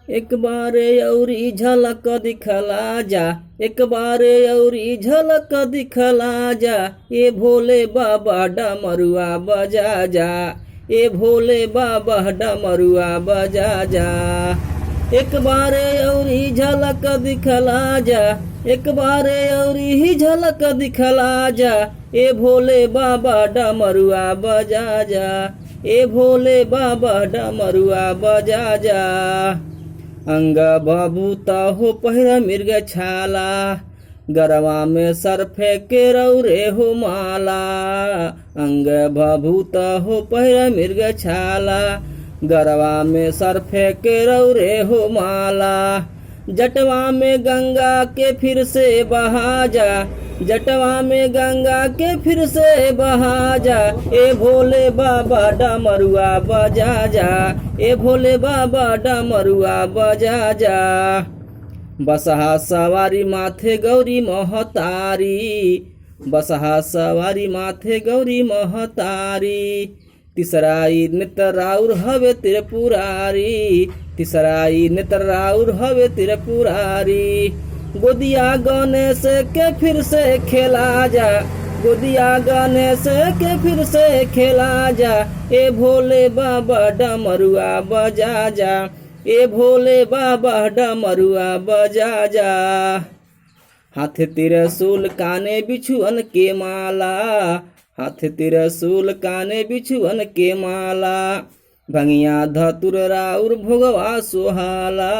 एक बार औरी झलक दिखला जा, एक बार औरी झलक दिखला जा, ये भोले बाबा डमरुआ बजा जा, ये भोले बाबा डमरुआ बजा जा। एक बार औरी झलक दिखला जा, एक बार औरी ही झलक दिखला जा, ये भोले बाबा डमरुआ बजा जा, ये भोले बाबा डमरुआ बजा जा। अंग बबूता हो पहिरा मिर्ग छाला, गरवा में सर फेंके रौरे हो माला। अंग बबूता हो पहिरा मिर्ग छाला, गरवा में सर फेंके रौरे हो माला। जटवा में गंगा के फिर से बहा जा, जटवा में गंगा के फिर से बहा जा, ए भोले बाबा डमरुआ बजा जा, ए भोले बाबा डमरुआ बजा जा। बसहा सवारी माथे गौरी महतारी, बसहा सवारी माथे गौरी महतारी। तीसरा ईद नित राउर हवे त्रिपुरारी, तीसरा ईद नित राउर हवे त्रिपुरारी। गोदिया गणेश के फिर से खेला जा, गोदिया गणेश के फिर से खेला जा, ए भोले बाबा डमरुआ बजा जा, ए भोले बाबा डमरुआ बजा जा। हाथ त्रिशूल काने बिछुअन के माला, हाथ त्रिशूल काने बिछुअन के माला। भंगिया धतुर राउर भोगवा सोहाला,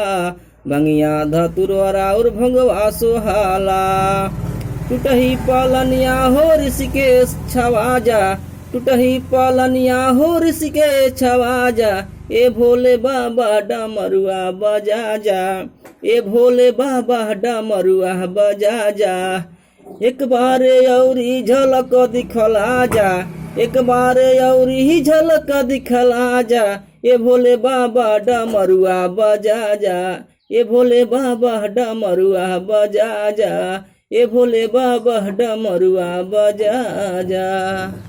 भंगिया धतुर राउर भोगवा सोहाला। टूटही पलनिया हो ऋषिकेश छवा जा, टूटही पलनिया हो ऋषिकेश छवा जा, ए भोले बाबा डमरुआ बजा जा, ए भोले बाबा डमरुआ बजा जा। एक बार औरी झलक दिखला जा, एक बार औरी ही झलक दिखला जा, ए भोले बाबा डमरुआ बजा जा, ए भोले बाबा डमरुआ बजा जा, ए भोले बाबा डमरुआ बजा जा।